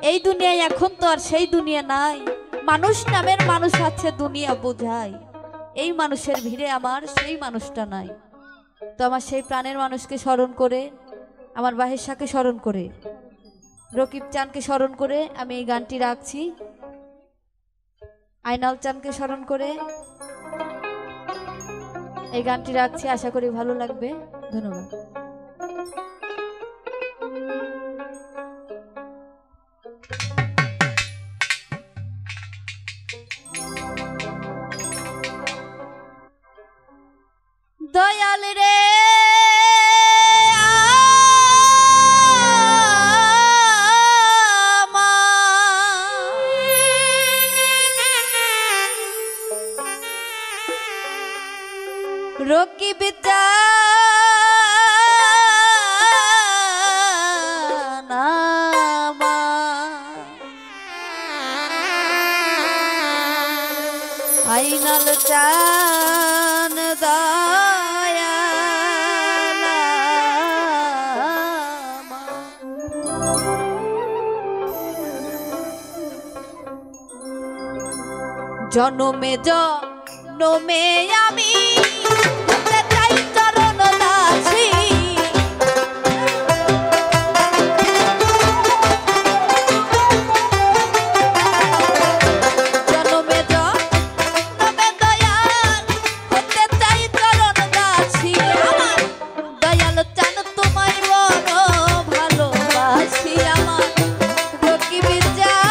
এই দুনিয়ায় এখন তো আর সেই দুনিয়া নাই। মানুষ নামের মানুষ আছে, দুনিয়া বোঝায়। এই মানুষের ভিড়ে আমার সেই মানুষটা নাই। তো আমার সেই প্রাণের মানুষকে স্মরণ করে, আমার বাহেশাকে স্মরণ করে, রকিব চানকে স্মরণ করে আমি এই গানটি রাখছি। আইনাল চানকে স্মরণ করে এই গানটি রাখছি। আশা করি ভালো লাগবে। ধন্যবাদ। দয়াল রে রকিব চান আইনাল চান জনমে জনমে আমি হতে চাই চরণ দাসী। জনমে জনমে দয়াল হতে চাই চরণ দাসী। আমার দয়াল চান তোমায় বড় ভালোবাসি। আমার রকিব চান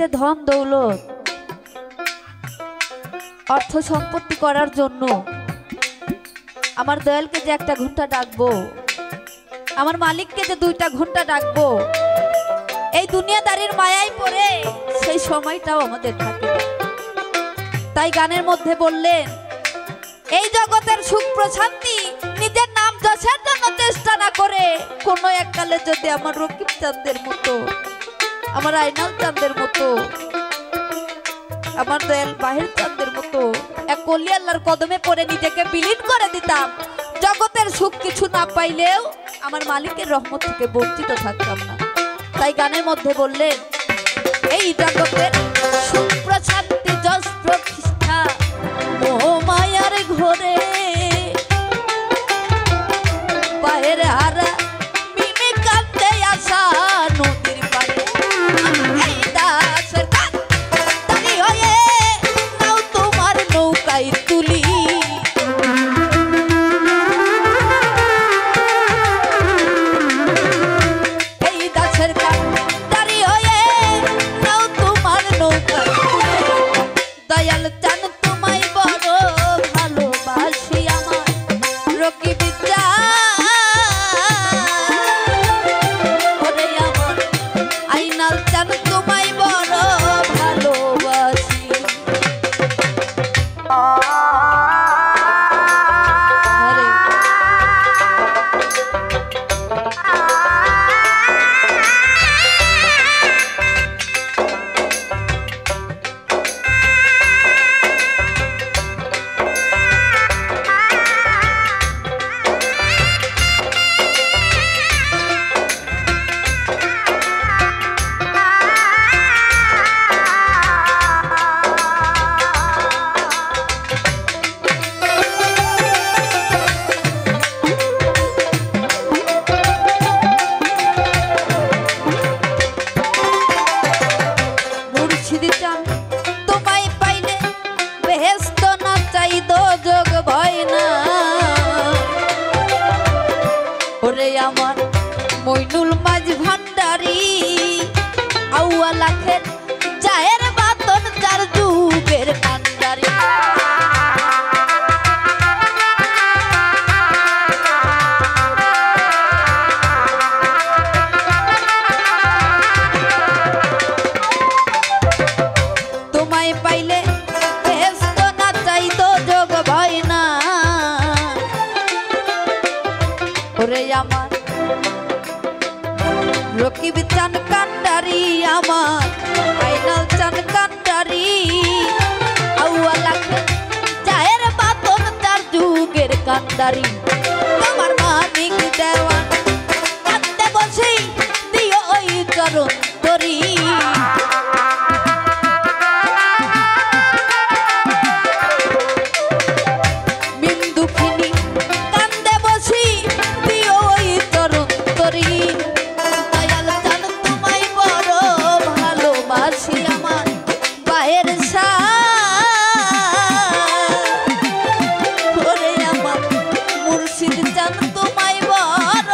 পৃথিবীতে ধন দৌলত অর্থ সম্পত্তি করার জন্য আমার দয়ালকে যে একটা ঘন্টা ডাকবো, আমার মালিককে যে 2টা ঘন্টা ডাকবো, এই দুনিয়াদারির মায়ায় পড়ে সেই সময়টাও আমাদের থাকে। তাই গানের মধ্যে বললেন, এই জগতের সুখ প্রশান্তি নিজের নাম যশের জন্য চেষ্টা না করে কোনো এককালে যদি আমার রকিব চাঁদের মতো, আমার আইনাল চাঁদের মতো, আমার দয়াল বাহির চাঁদের মতো এক কলি আল্লাহর কদমে পড়ে নিজেকে বিলীন করে দিতাম, জগতের সুখ কিছু না পাইলেও আমার মালিকের রহমত থেকে বঞ্চিত থাকতাম না। তাই গানের মধ্যে বললেন, এই জগতের সুখ প্রশান্তি যশ প্রতিষ্ঠা মোহ মায়ার ঘরে বাহির হারা মিমি কাঁদতে আসা নদীর পারে, এই দাসের কান্তারি হয়ে নাও তোমার নৌকায় তুলি, এই দাসের কান্তারি হয়ে নাও তোমার নৌকায় তুলি, দয়াল চান তোমায় বড় ভালোবাসি আমার রকিব চাঁদ, ওরে আমার আইনাল চান তোমায় বড় ভালোবাসি। আরে মুর্শিদ চান তোমায় পাইলে বেহেশত না চাই দোজখ ভয় না, ওরে আমার মইনুল মাঝ ভান্ডারি আউয়া লাখের চায়ের বাতন চার যুগের কান্ডারি, তোমায় পাইলে বেহেশত না চাই দোজখ ভয় না, ওরে আমার রকিব চান কান্ডারি আমার আইনাল চান কান্ডারি আউয়া লাখে চায়ের বাতন চার যুগের কান্ডারি, তোমার মানিক দেওয়ান কাঁদতে বসেই দিও ওই চরণ তরি, মিন্দুখিনী কান্দে বসি দিও ওই চরণ তরি, দয়াল চান তোমায় বড় ভালোবাসি আমার বাহের ওরে আমার মুর্শিদ চান তোমায় বড়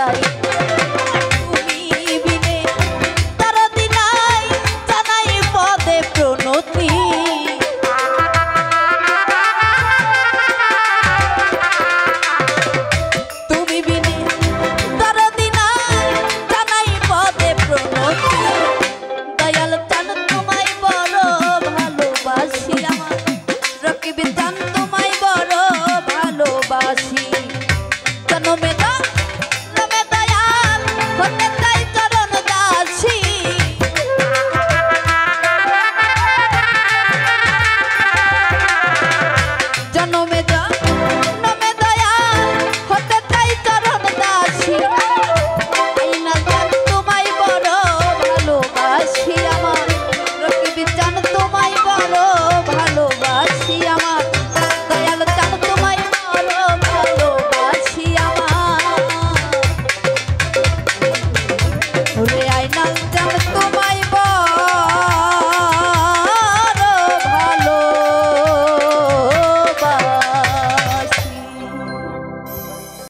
যাই তুমি বিনে দরদি নাই জানাই পদে প্রণতি তুমি বিনে দরদি নাই জানাই পদে প্রণতি দয়াল চান তোমায় বড় ভালোবাসি আমার রকিব চান তোমায় বড় ভালোবাসি জনমে